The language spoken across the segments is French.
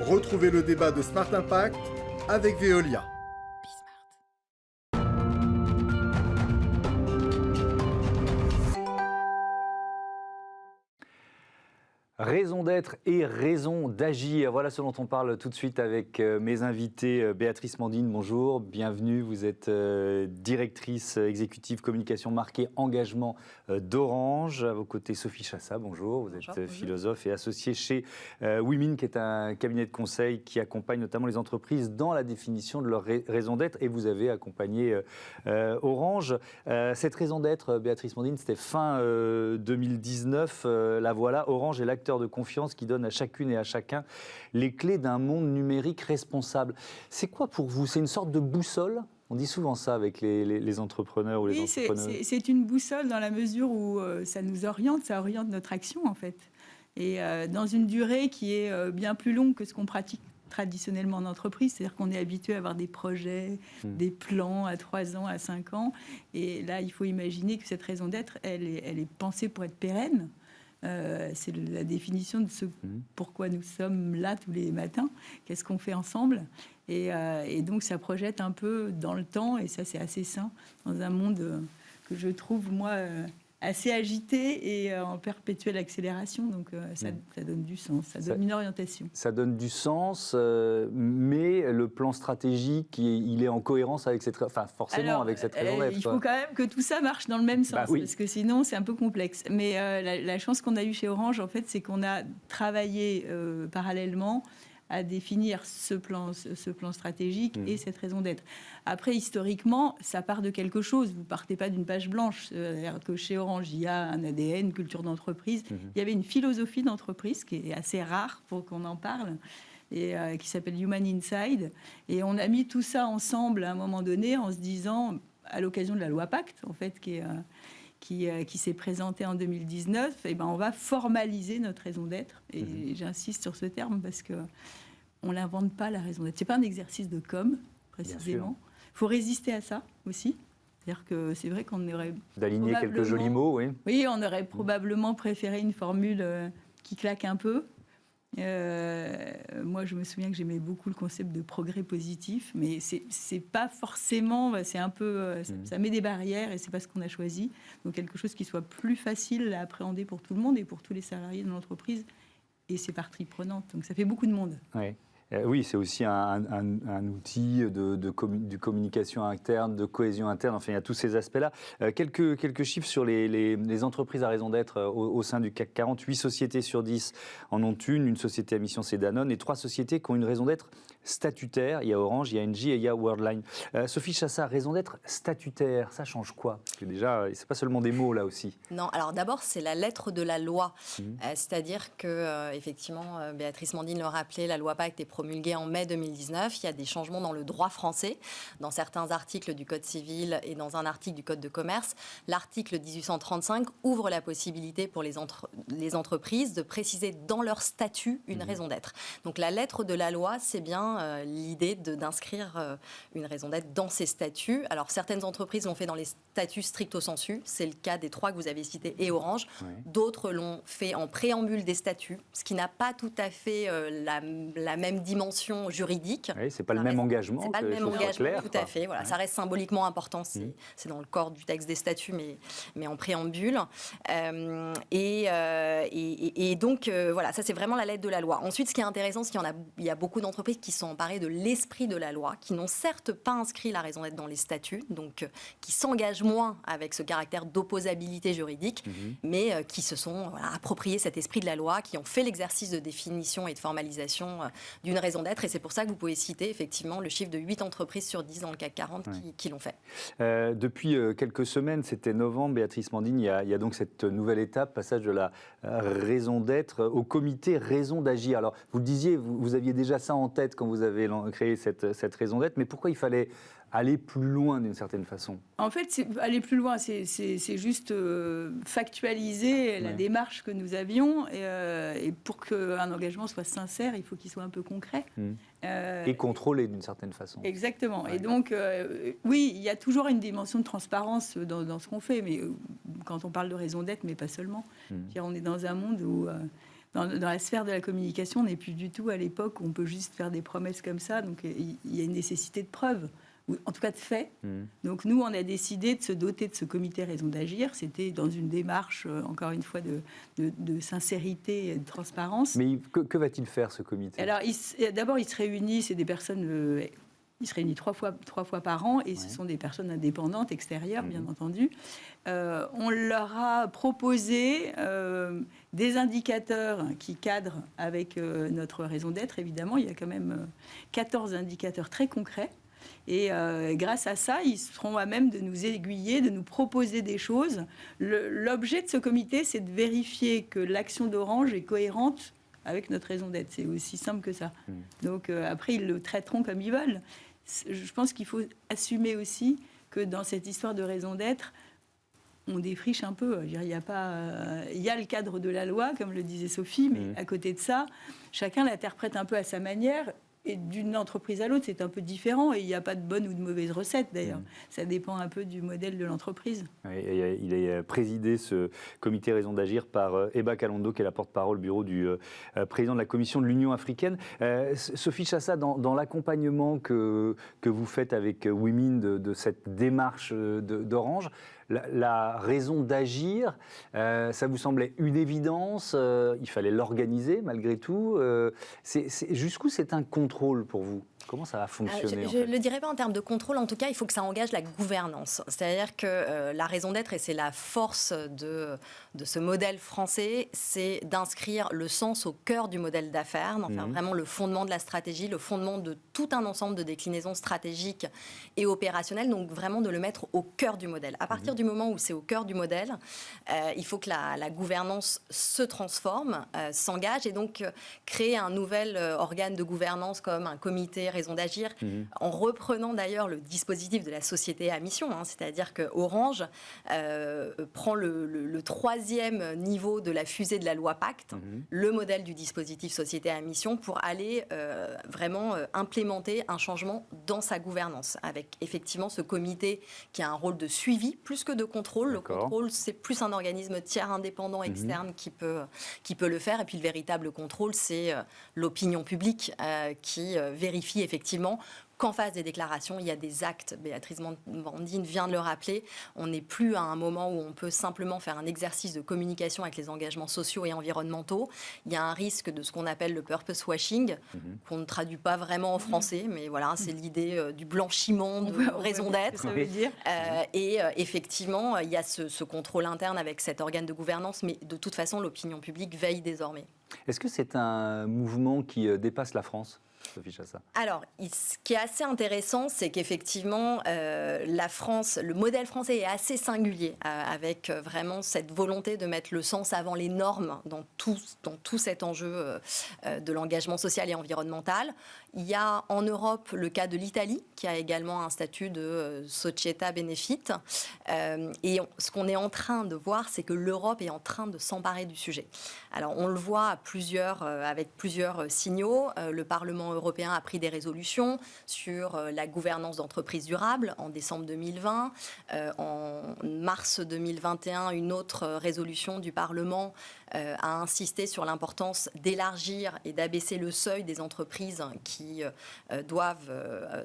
Retrouvez le débat de Smart Impact avec Veolia. Raison d'être et raison d'agir, voilà ce dont on parle tout de suite avec mes invités. Béatrice Mandine, bonjour, bienvenue. Vous êtes directrice exécutive communication marquée engagement d'Orange. À vos côtés, Sophie Chassa, bonjour. Vous êtes philosophe et associée chez Women, qui est un cabinet de conseil qui accompagne notamment les entreprises dans la définition de leur raison d'être. Et vous avez accompagné Orange. Cette raison d'être, Béatrice Mandine, c'était fin 2019. La voilà, Orange est l'acteur de confiance qui donne à chacune et à chacun les clés d'un monde numérique responsable. C'est quoi pour vous? C'est une sorte de boussole? On dit souvent ça avec les entrepreneurs ou les entrepreneurs. C'est une boussole dans la mesure où ça nous oriente, ça oriente notre action en fait. Et dans une durée qui est bien plus longue que ce qu'on pratique traditionnellement en entreprise, c'est-à-dire qu'on est habitué à avoir des projets, des plans à 3 ans, à 5 ans. Et là, il faut imaginer que cette raison d'être, elle est pensée pour être pérenne. C'est la définition de ce pourquoi nous sommes là tous les matins, qu'est-ce qu'on fait ensemble, et donc ça projette un peu dans le temps, et ça c'est assez sain dans un monde que je trouve moi assez agité et en perpétuelle accélération, donc ça donne du sens, ça donne une orientation. Ça donne du sens, mais le plan stratégique, il est en cohérence avec cette, avec cette raison d'être. Il faut quand même que tout ça marche dans le même sens, parce que sinon c'est un peu complexe. Mais la chance qu'on a eue chez Orange, en fait, c'est qu'on a travaillé parallèlement à définir ce plan stratégique et cette raison d'être. Après, historiquement, ça part de quelque chose. Vous ne partez pas d'une page blanche. C'est-à-dire que chez Orange, il y a un ADN, une culture d'entreprise. Il y avait une philosophie d'entreprise qui est assez rare pour qu'on en parle, et qui s'appelle Human Inside. Et on a mis tout ça ensemble à un moment donné en se disant, à l'occasion de la loi Pacte, en fait, qui s'est présentée en 2019, et on va formaliser notre raison d'être. Et j'insiste sur ce terme parce qu'on ne l'invente pas, la raison d'être. Ce n'est pas un exercice de com, précisément. Il faut résister à ça aussi. C'est-à-dire que c'est vrai qu'on aurait... D'aligner quelques jolis mots, oui. Oui, on aurait probablement préféré une formule qui claque un peu. Moi, je me souviens que j'aimais beaucoup le concept de progrès positif, mais c'est pas forcément, c'est un peu, ça met des barrières et c'est pas ce qu'on a choisi. Donc quelque chose qui soit plus facile à appréhender pour tout le monde et pour tous les salariés de l'entreprise et ses parties prenantes. Donc ça fait beaucoup de monde. Oui. Oui, c'est aussi un outil de communication interne, de cohésion interne. Enfin, il y a tous ces aspects-là. Quelques chiffres sur les entreprises à raison d'être au sein du CAC 40. 8 sociétés sur 10 en ont une société à mission, c'est Danone, et 3 sociétés qui ont une raison d'être statutaire. Il y a Orange, il y a Engie et il y a Worldline. Sophie Chassa, raison d'être statutaire, ça change quoi? Parce que déjà, c'est pas seulement des mots là aussi. Non, alors d'abord, c'est la lettre de la loi. C'est-à-dire que, effectivement, Béatrice Mandine le rappelait, la loi Pacte est promulguée en mai 2019. Il y a des changements dans le droit français, dans certains articles du Code civil et dans un article du Code de commerce. L'article 1835 ouvre la possibilité pour les entreprises de préciser dans leur statut une raison d'être. Donc la lettre de la loi, c'est bien l'idée d'inscrire une raison d'être dans ces statuts. Alors certaines entreprises l'ont fait dans les statuts stricto sensu. C'est le cas des 3 que vous avez cités et Orange. Oui. D'autres l'ont fait en préambule des statuts, ce qui n'a pas tout à fait la même dimension juridique. Oui, c'est pas le même engagement. C'est pas le même engagement, tout à fait. Voilà, ça reste symboliquement important. C'est dans le corps du texte des statuts, mais en préambule. Et donc, voilà, ça c'est vraiment la lettre de la loi. Ensuite, ce qui est intéressant, c'est qu'il y a beaucoup d'entreprises qui sont emparées de l'esprit de la loi, qui n'ont certes pas inscrit la raison d'être dans les statuts, donc qui s'engagent moins avec ce caractère d'opposabilité juridique, mais qui se sont appropriés cet esprit de la loi, qui ont fait l'exercice de définition et de formalisation d'une raison d'être. Et c'est pour ça que vous pouvez citer effectivement le chiffre de 8 entreprises sur 10 dans le CAC 40 qui l'ont fait. Depuis quelques semaines, c'était novembre, Béatrice Mandine, il y a donc cette nouvelle étape, passage de la raison d'être au comité raison d'agir. Alors, vous le disiez, vous aviez déjà ça en tête quand vous avez créé cette raison d'être, mais pourquoi il fallait aller plus loin d'une certaine façon? En fait, aller plus loin, c'est juste factualiser la démarche que nous avions, et pour qu'un engagement soit sincère, il faut qu'il soit un peu concret. Et contrôlé d'une certaine façon. Exactement. Ouais. Et donc, oui, il y a toujours une dimension de transparence dans ce qu'on fait, mais quand on parle de raison d'être, mais pas seulement. On est dans un monde où dans la sphère de la communication, on n'est plus du tout à l'époque où on peut juste faire des promesses comme ça. Donc, il y a une nécessité de preuves, ou en tout cas de faits. Donc, nous, on a décidé de se doter de ce comité raison d'agir. C'était dans une démarche, encore une fois, de sincérité et de transparence. Mais que va-t-il faire, ce comité ? Alors, d'abord, il se réunit, c'est des personnes... Il se réunit trois fois par an, et ce sont des personnes indépendantes, extérieures, bien entendu. On leur a proposé des indicateurs qui cadrent avec notre raison d'être, évidemment. Il y a quand même 14 indicateurs très concrets. Et grâce à ça, ils seront à même de nous aiguiller, de nous proposer des choses. L'objet de ce comité, c'est de vérifier que l'action d'Orange est cohérente avec notre raison d'être. C'est aussi simple que ça. Donc après, ils le traiteront comme ils veulent. Je pense qu'il faut assumer aussi que dans cette histoire de raison d'être, on défriche un peu. Il y a le cadre de la loi, comme le disait Sophie, mais à côté de ça, chacun l'interprète un peu à sa manière. Et d'une entreprise à l'autre, c'est un peu différent. Et il n'y a pas de bonne ou de mauvaise recette, d'ailleurs. Ça dépend un peu du modèle de l'entreprise. Oui, il est présidé, ce comité raison d'agir, par Eba Kalondo, qui est la porte-parole bureau du président de la Commission de l'Union africaine. Sophie Chassa, dans l'accompagnement que vous faites avec Women de cette démarche d'Orange, la raison d'agir, ça vous semblait une évidence, il fallait l'organiser malgré tout. Jusqu'où c'est un contrôle pour vous ? Comment ça va fonctionner ? Je ne le dirais pas en termes de contrôle, en tout cas, il faut que ça engage la gouvernance. C'est-à-dire que la raison d'être, et c'est la force de ce modèle français, c'est d'inscrire le sens au cœur du modèle d'affaires, d'en faire vraiment le fondement de la stratégie, le fondement de tout un ensemble de déclinaisons stratégiques et opérationnelles, donc vraiment de le mettre au cœur du modèle. À partir du moment où c'est au cœur du modèle, il faut que la gouvernance se transforme, s'engage, et donc créer un nouvel organe de gouvernance comme un comité raison d'agir, en reprenant d'ailleurs le dispositif de la société à mission, c'est-à-dire que Orange prend le troisième niveau de la fusée de la loi Pacte, le modèle du dispositif société à mission, pour aller vraiment implémenter un changement dans sa gouvernance, avec effectivement ce comité qui a un rôle de suivi plus que de contrôle. Le contrôle, c'est plus un organisme tiers indépendant externe qui peut le faire, et puis le véritable contrôle, c'est l'opinion publique qui vérifie effectivement qu'en face des déclarations, il y a des actes. Béatrice Mandine vient de le rappeler. On n'est plus à un moment où on peut simplement faire un exercice de communication avec les engagements sociaux et environnementaux. Il y a un risque de ce qu'on appelle le purpose washing, qu'on ne traduit pas vraiment en français, mais voilà, c'est l'idée du blanchiment de raison d'être. Ça veut dire. Et effectivement, il y a ce contrôle interne avec cet organe de gouvernance, mais de toute façon, l'opinion publique veille désormais. Est-ce que c'est un mouvement qui dépasse la France ? Sophie Chassa. Alors, ce qui est assez intéressant, c'est qu'effectivement, la France, le modèle français est assez singulier, avec vraiment cette volonté de mettre le sens avant les normes dans tout cet enjeu de l'engagement social et environnemental. Il y a en Europe le cas de l'Italie, qui a également un statut de società benefit. Et ce qu'on est en train de voir, c'est que l'Europe est en train de s'emparer du sujet. Alors, on le voit avec plusieurs signaux. Le Parlement européen a pris des résolutions sur la gouvernance d'entreprises durables en décembre 2020. En mars 2021, une autre résolution du Parlement a insisté sur l'importance d'élargir et d'abaisser le seuil des entreprises qui doivent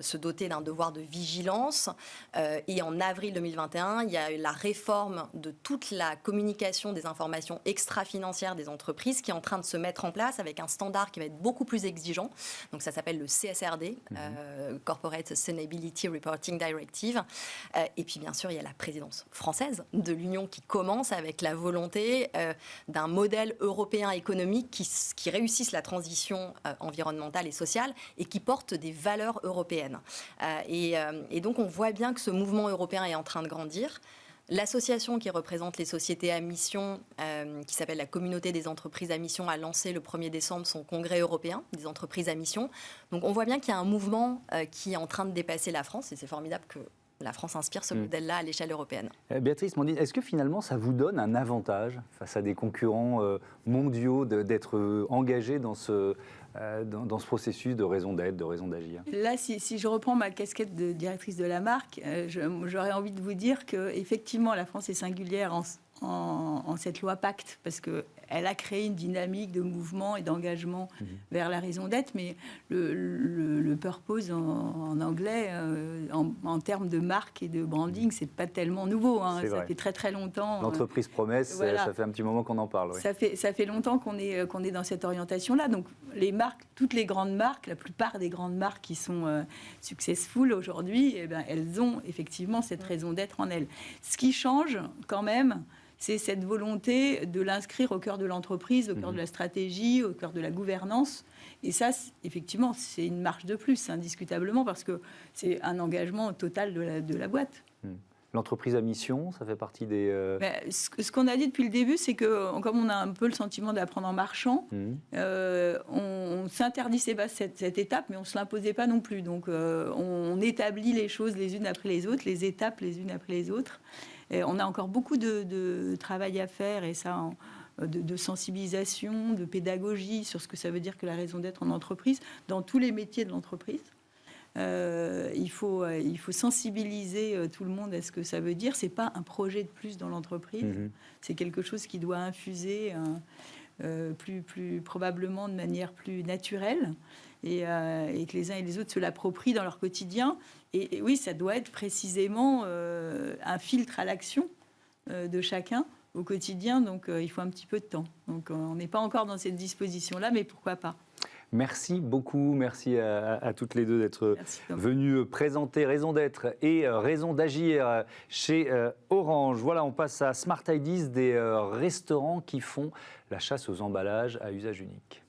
se doter d'un devoir de vigilance. Et en avril 2021, il y a eu la réforme de toute la communication des informations extra-financières des entreprises qui est en train de se mettre en place avec un standard qui va être beaucoup plus exigeant. Donc ça s'appelle le CSRD, Corporate Sustainability Reporting Directive. Et puis bien sûr, il y a la présidence française de l'Union qui commence avec la volonté d'un modèle européen économique qui réussisse la transition environnementale et sociale et qui porte des valeurs européennes. Et donc on voit bien que ce mouvement européen est en train de grandir. L'association qui représente les sociétés à mission, qui s'appelle la Communauté des entreprises à mission, a lancé le 1er décembre son congrès européen des entreprises à mission. Donc on voit bien qu'il y a un mouvement qui est en train de dépasser la France, et c'est formidable que la France inspire ce modèle-là à l'échelle européenne. Béatrice Mandine, est-ce que finalement ça vous donne un avantage face à des concurrents mondiaux d'être engagés dans ce processus de raison d'être, de raison d'agir? Là, si je reprends ma casquette de directrice de la marque, j'aurais envie de vous dire qu'effectivement, la France est singulière en cette loi Pacte, parce qu'elle elle a créé une dynamique de mouvement et d'engagement vers la raison d'être, mais le purpose en anglais, en termes de marque et de branding, c'est pas tellement nouveau. Hein. Ça fait très très longtemps. L'entreprise promesse, voilà. Ça fait un petit moment qu'on en parle. Oui. Ça fait longtemps qu'on est dans cette orientation-là. Donc les marques, toutes les grandes marques, la plupart des grandes marques qui sont successful aujourd'hui, eh ben, elles ont effectivement cette raison d'être en elles. Ce qui change quand même, c'est cette volonté de l'inscrire au cœur de l'entreprise, au cœur de la stratégie, au cœur de la gouvernance. Et ça, effectivement, c'est une marche de plus, indiscutablement, parce que c'est un engagement total de la boîte. L'entreprise à mission, ça fait partie des... Ce qu'on a dit depuis le début, c'est que, comme on a un peu le sentiment d'apprendre en marchant, on s'interdisait pas cette étape, mais on ne se l'imposait pas non plus. Donc, on établit les choses les unes après les autres, les étapes les unes après les autres. Et on a encore beaucoup de travail à faire, et ça... De sensibilisation, de pédagogie sur ce que ça veut dire que la raison d'être en entreprise, dans tous les métiers de l'entreprise. Il faut sensibiliser tout le monde à ce que ça veut dire. Ce n'est pas un projet de plus dans l'entreprise, c'est quelque chose qui doit infuser plus probablement de manière plus naturelle et que les uns et les autres se l'approprient dans leur quotidien. Et oui, ça doit être précisément un filtre à l'action de chacun au quotidien, donc il faut un petit peu de temps. Donc on n'est pas encore dans cette disposition-là, mais pourquoi pas. Merci beaucoup, merci à toutes les deux d'être venues présenter Raison d'être et Raison d'agir chez Orange. Voilà, on passe à Smart Ideas, des restaurants qui font la chasse aux emballages à usage unique.